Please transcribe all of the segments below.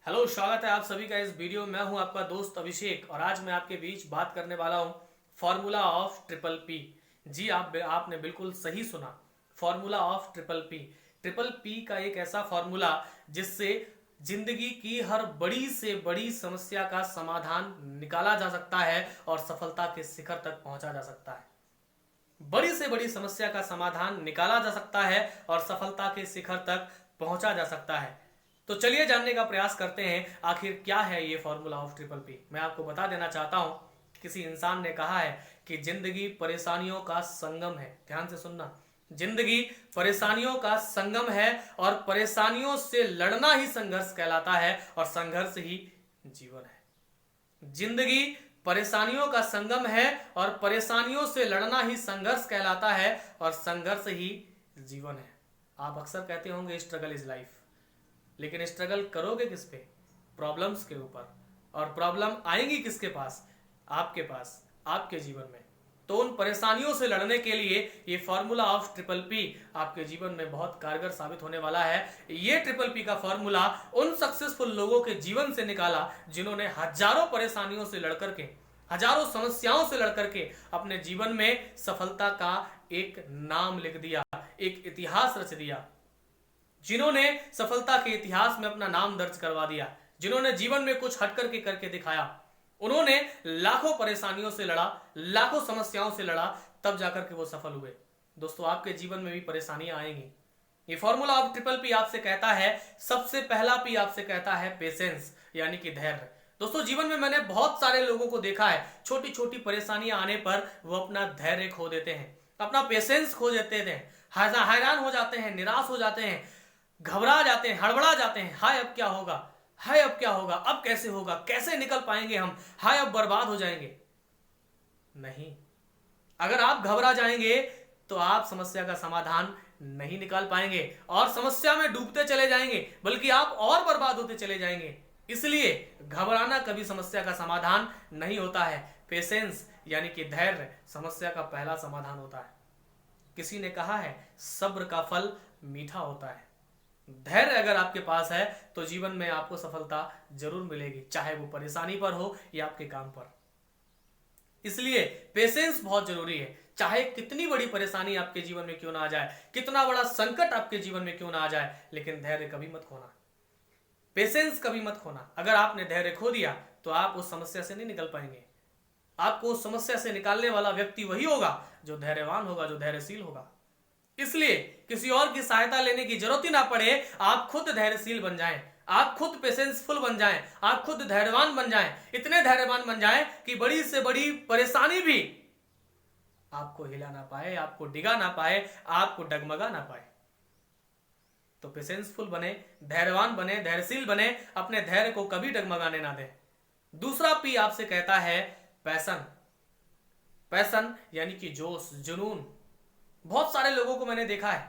Hello, स्वागत है आप सभी का इस वीडियो में। मैं हूं आपका दोस्त अभिषेक और आज मैं आपके बीच बात करने वाला हूं फॉर्मूला ऑफ ट्रिपल पी। जी आपने बिल्कुल सही सुना, formula of triple P. Triple P का एक ऐसा फॉर्मूला जिससे जिंदगी की हर बड़ी से बड़ी समस्या का समाधान निकाला जा सकता है और सफलता के शिखर तक पहुंचा जा सकता है। बड़ी से बड़ी समस्या का समाधान निकाला जा सकता है और सफलता के शिखर तक पहुंचा जा सकता है। तो चलिए जानने का प्रयास करते हैं आखिर क्या है ये फॉर्मूला ऑफ ट्रिपल पी। मैं आपको बता देना चाहता हूं, किसी इंसान ने कहा है कि जिंदगी परेशानियों का संगम है। ध्यान से सुनना, जिंदगी परेशानियों का संगम है और परेशानियों से लड़ना ही संघर्ष कहलाता है और संघर्ष ही जीवन है। जिंदगी परेशानियों का संगम है और परेशानियों से लड़ना ही संघर्ष कहलाता है और संघर्ष ही जीवन है। आप अक्सर कहते होंगे स्ट्रगल इज लाइफ, लेकिन स्ट्रगल करोगे किस पे? प्रॉब्लम्स के ऊपर। और प्रॉब्लम आएंगी किसके पास? आपके पास, आपके जीवन में। तो उन परेशानियों से लड़ने के लिए ये फॉर्मूला ऑफ ट्रिपल पी आपके जीवन में बहुत कारगर साबित होने वाला है। ये ट्रिपल पी का फॉर्मूला उन सक्सेसफुल लोगों के जीवन से निकाला जिन्होंने हजारों परेशानियों से लड़कर के, हजारों समस्याओं से लड़कर के अपने जीवन में सफलता का एक नाम लिख दिया, एक इतिहास रच दिया। जिन्होंने सफलता के इतिहास में अपना नाम दर्ज करवा दिया, जिन्होंने जीवन में कुछ हटकर के करके दिखाया, उन्होंने लाखों परेशानियों से लड़ा, लाखों समस्याओं से लड़ा, तब जाकर के वो सफल हुए। दोस्तों, आपके जीवन में भी परेशानियां आएंगी। ये फॉर्मूला ऑफ ट्रिपल पी आपसे कहता है, सबसे पहला पी आपसे कहता है पेशेंस, यानी कि धैर्य। दोस्तों, जीवन में मैंने बहुत सारे लोगों को देखा है, छोटी छोटी परेशानियां आने पर वो अपना धैर्य खो देते हैं, अपना पेशेंस खो देते हैं, हैरान हो जाते हैं, निराश हो जाते हैं, घबरा जाते हैं, हड़बड़ा जाते हैं। हाय अब क्या होगा, हाय अब क्या होगा, अब कैसे होगा, कैसे निकल पाएंगे हम, हाय अब बर्बाद हो जाएंगे। नहीं, अगर आप घबरा जाएंगे तो आप समस्या का समाधान नहीं निकाल पाएंगे और समस्या में डूबते चले जाएंगे, बल्कि आप और बर्बाद होते चले जाएंगे। इसलिए घबराना कभी समस्या का समाधान नहीं होता है। पेशेंस यानी कि धैर्य समस्या का पहला समाधान होता है। किसी ने कहा है, सब्र का फल मीठा होता है। धैर्य अगर आपके पास है तो जीवन में आपको सफलता जरूर मिलेगी, चाहे वो परेशानी पर हो या आपके काम पर। इसलिए पेशेंस बहुत जरूरी है। चाहे कितनी बड़ी परेशानी आपके जीवन में क्यों ना आ जाए, कितना बड़ा संकट आपके जीवन में क्यों ना आ जाए, लेकिन धैर्य कभी मत खोना, पेशेंस कभी मत खोना। अगर आपने धैर्य खो दिया तो आप उस समस्या से नहीं निकल पाएंगे। आपको उस समस्या से निकालने वाला व्यक्ति वही होगा जो धैर्यवान होगा, जो धैर्यशील होगा। इसलिए किसी और की सहायता लेने की जरूरत ही ना पड़े, आप खुद धैर्यशील बन जाएं, आप खुद पेशेंसफुल बन जाएं, आप खुद धैर्यवान बन जाएं, इतने धैर्यवान बन जाएं कि बड़ी से बड़ी परेशानी भी आपको हिला ना पाए, आपको डिगा ना पाए, आपको डगमगा ना पाए। तो पेशेंसफुल बने, धैर्यवान बने, धैर्यशील बने, अपने धैर्य को कभी डगमगाने ना दें। दूसरा पी आपसे कहता है पैशन। पैशन यानी कि जोश, जुनून। बहुत सारे लोगों को मैंने देखा है,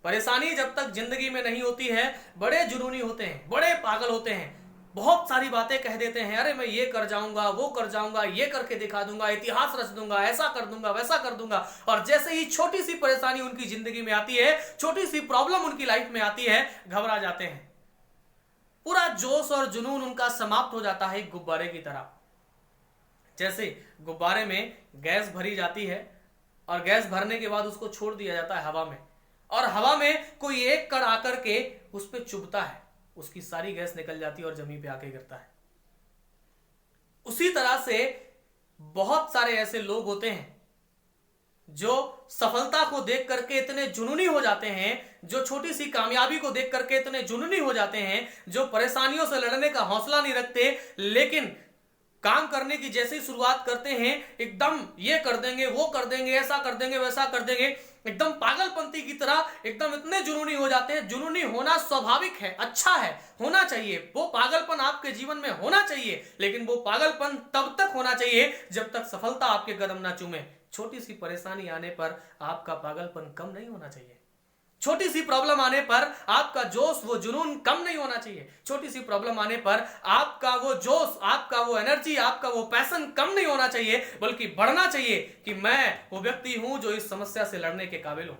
परेशानी जब तक जिंदगी में नहीं होती है बड़े जुनूनी होते हैं, बड़े पागल होते हैं, बहुत सारी बातें कह देते हैं। अरे मैं ये कर जाऊंगा, वो कर जाऊंगा, ये करके दिखा दूंगा, इतिहास रच दूंगा, ऐसा कर दूंगा, वैसा कर दूंगा। और जैसे ही छोटी सी परेशानी उनकी जिंदगी में आती है, छोटी सी प्रॉब्लम उनकी लाइफ में आती है, घबरा जाते हैं। पूरा जोश और जुनून उनका समाप्त हो जाता है गुब्बारे की तरह। जैसे गुब्बारे में गैस भरी जाती है और गैस भरने के बाद उसको छोड़ दिया जाता है हवा में, और हवा में कोई एक कण आकर के उस पर चुभता है, उसकी सारी गैस निकल जाती है और जमीन पे आके गिरता है। उसी तरह से बहुत सारे ऐसे लोग होते हैं जो सफलता को देख करके इतने जुनूनी हो जाते हैं, जो छोटी सी कामयाबी को देख करके इतने जुनूनी हो जाते हैं, जो परेशानियों से लड़ने का हौसला नहीं रखते, लेकिन काम करने की जैसे ही शुरुआत करते हैं एकदम ये कर देंगे, वो कर देंगे, ऐसा कर देंगे, वैसा कर देंगे, एकदम पागलपंती की तरह एकदम इतने जुनूनी हो जाते हैं। जुनूनी होना स्वाभाविक है, अच्छा है, होना चाहिए, वो पागलपन आपके जीवन में होना चाहिए, लेकिन वो पागलपन तब तक होना चाहिए जब तक सफलता आपके कदम ना चूमे। छोटी सी परेशानी आने पर आपका पागलपन कम नहीं होना चाहिए, छोटी सी प्रॉब्लम आने पर आपका जोश, वो जुनून कम नहीं होना चाहिए, छोटी सी प्रॉब्लम आने पर आपका वो जोश, आपका वो एनर्जी, आपका वो पैशन कम नहीं होना चाहिए, बल्कि बढ़ना चाहिए कि मैं वो व्यक्ति हूं जो इस समस्या से लड़ने के काबिल हूं।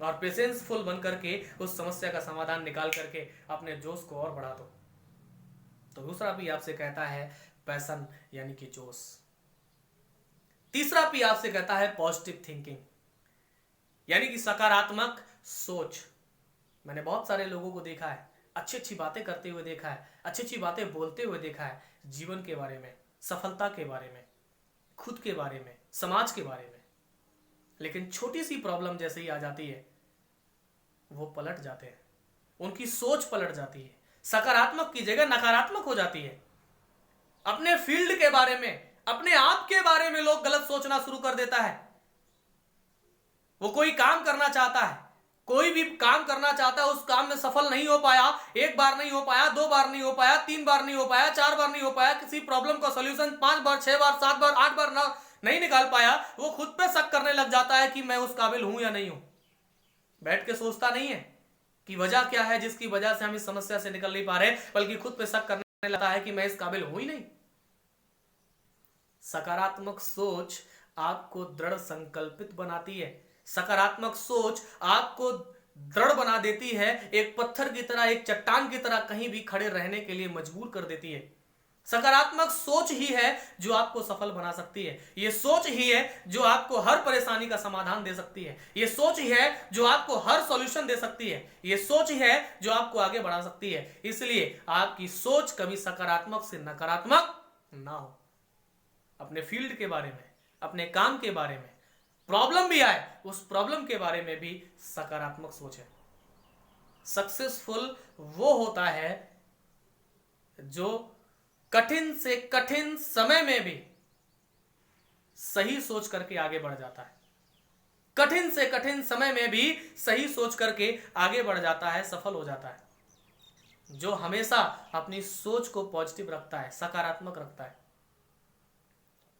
और पेशेंसफुल बन करके उस समस्या का समाधान निकाल करके अपने जोश को और बढ़ा दो। तो दूसरा पी आपसे कहता है पैशन यानी कि जोश। तीसरा पी आपसे कहता है पॉजिटिव थिंकिंग यानी कि सकारात्मक सोच। मैंने बहुत सारे लोगों को देखा है, अच्छी अच्छी बातें करते हुए देखा है, अच्छी अच्छी बातें बोलते हुए देखा है, जीवन के बारे में, सफलता के बारे में, खुद के बारे में, समाज के बारे में, लेकिन छोटी सी प्रॉब्लम जैसे ही आ जाती है वो पलट जाते हैं, उनकी सोच पलट जाती है, सकारात्मक की जगह नकारात्मक हो जाती है। अपने फील्ड के बारे में, अपने आप के बारे में लोग गलत सोचना शुरू कर देता है। वो कोई काम करना चाहता है, कोई भी काम करना चाहता है, उस काम में सफल नहीं हो पाया, एक बार नहीं हो पाया, 2 बार नहीं हो पाया, 3 बार नहीं हो पाया, 4 बार नहीं हो पाया, किसी प्रॉब्लम का सॉल्यूशन 5 बार, 6 बार, 7 बार, 8 बार नहीं निकाल पाया, वो खुद पे शक करने लग जाता है कि मैं उस काबिल हूं या नहीं हूं। बैठ के सोचता नहीं है कि वजह क्या है जिसकी वजह से हम इस समस्या से निकल नहीं पा रहे, बल्कि खुद पे शक करने लगता है कि मैं इस काबिल हूं ही नहीं। सकारात्मक सोच आपको दृढ़ संकल्पित बनाती है। सकारात्मक सोच आपको दृढ़ बना देती है, एक पत्थर की तरह, एक चट्टान की तरह कहीं भी खड़े रहने के लिए मजबूर कर देती है। सकारात्मक सोच ही है जो आपको सफल बना सकती है। यह सोच ही है जो आपको हर परेशानी का समाधान दे सकती है। यह सोच ही है जो आपको हर सॉल्यूशन दे सकती है। यह सोच ही है जो आपको आगे बढ़ा सकती है। इसलिए आपकी सोच कभी सकारात्मक से नकारात्मक ना हो। अपने फील्ड के बारे में, अपने काम के बारे में, प्रॉब्लम भी आए उस प्रॉब्लम के बारे में भी सकारात्मक सोचें। सक्सेसफुल वो होता है जो कठिन से कठिन समय में भी सही सोच करके आगे बढ़ जाता है। कठिन से कठिन समय में भी सही सोच करके आगे बढ़ जाता है, सफल हो जाता है। जो हमेशा अपनी सोच को पॉजिटिव रखता है, सकारात्मक रखता है।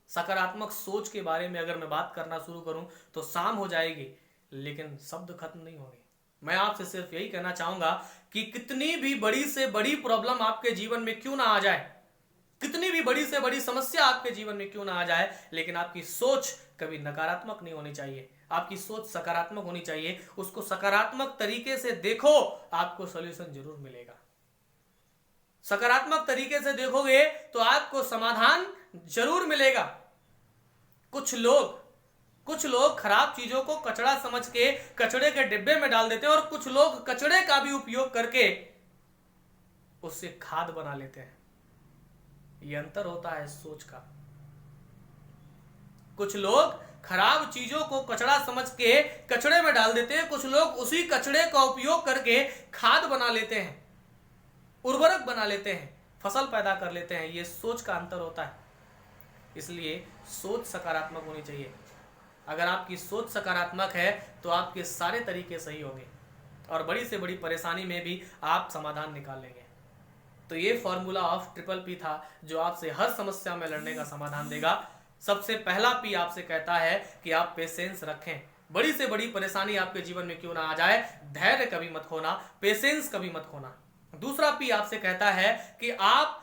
सकारात्मक सोच के बारे में अगर मैं बात करना शुरू करूं तो शाम हो जाएगी, लेकिन शब्द खत्म नहीं होंगे। मैं आपसे सिर्फ यही कहना चाहूंगा कि कितनी भी बड़ी से बड़ी प्रॉब्लम आपके जीवन में क्यों ना आ जाए, कितनी भी बड़ी से बड़ी समस्या आपके जीवन में क्यों ना आ जाए, लेकिन आपकी सोच कभी नकारात्मक नहीं होनी चाहिए। आपकी सोच सकारात्मक होनी चाहिए। उसको सकारात्मक तरीके से देखो, आपको सॉल्यूशन जरूर मिलेगा। सकारात्मक तरीके से देखोगे तो आपको समाधान जरूर मिलेगा। कुछ लोग खराब चीजों को कचरा समझ के कचड़े के डिब्बे में डाल देते हैं, और कुछ लोग कचड़े का भी उपयोग करके उससे खाद बना लेते हैं। यह अंतर होता है सोच का। कुछ लोग खराब चीजों को कचरा समझ के कचड़े में डाल देते हैं, कुछ लोग उसी कचड़े का उपयोग करके खाद बना लेते हैं, उर्वरक बना लेते हैं, फसल पैदा कर लेते हैं। यह सोच का अंतर होता है। इसलिए सोच सकारात्मक होनी चाहिए। अगर आपकी सोच सकारात्मक है तो आपके सारे तरीके सही होंगे और बड़ी से बड़ी परेशानी में भी आप समाधान निकाल लेंगे। तो ये फॉर्मूला ऑफ ट्रिपल पी था जो आपसे हर समस्या में लड़ने का समाधान देगा। सबसे पहला पी आपसे कहता है कि आप पेशेंस रखें। बड़ी से बड़ी परेशानी आपके जीवन में क्यों ना आ जाए, धैर्य कभी मत खोना, पेशेंस कभी मत खोना। दूसरा पी आपसे कहता है कि आप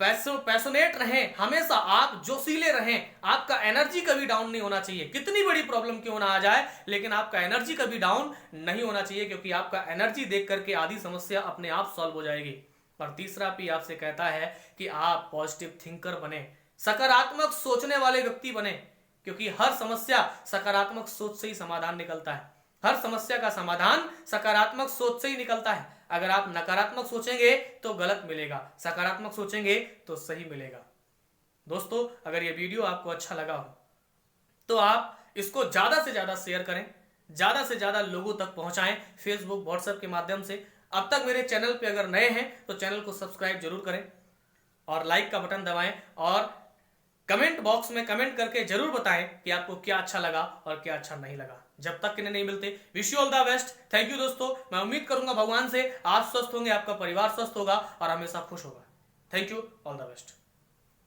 पैशनेट रहें, हमेशा आप जोशीले रहें। आपका एनर्जी कभी डाउन नहीं होना चाहिए। कितनी बड़ी प्रॉब्लम क्यों ना आ जाए, लेकिन आपका एनर्जी कभी डाउन नहीं होना चाहिए, क्योंकि आपका एनर्जी देख करके आधी समस्या अपने आप सॉल्व हो जाएगी। और तीसरा पी आपसे कहता है कि आप पॉजिटिव थिंकर बने, सकारात्मक सोचने वाले व्यक्ति बने, क्योंकि हर समस्या सकारात्मक सोच से ही समाधान निकलता है। हर समस्या का समाधान सकारात्मक सोच से ही निकलता है। अगर आप नकारात्मक सोचेंगे तो गलत मिलेगा, सकारात्मक सोचेंगे तो सही मिलेगा। दोस्तों, अगर ये वीडियो आपको अच्छा लगा हो तो आप इसको ज्यादा से ज्यादा शेयर करें, ज्यादा से ज्यादा लोगों तक पहुंचाएं, फेसबुक, व्हाट्सएप के माध्यम से। अब तक मेरे चैनल पे अगर नए हैं तो चैनल को सब्सक्राइब जरूर करें और लाइक का बटन दबाएं, और कमेंट बॉक्स में कमेंट करके जरूर बताएं कि आपको क्या अच्छा लगा और क्या अच्छा नहीं लगा। जब तक किन्हें नहीं मिलते, wish you all the best. Thank you दोस्तों। मैं उम्मीद करूंगा भगवान से आप स्वस्थ होंगे, आपका परिवार स्वस्थ होगा और हमेशा खुश होगा। Thank you, all the best.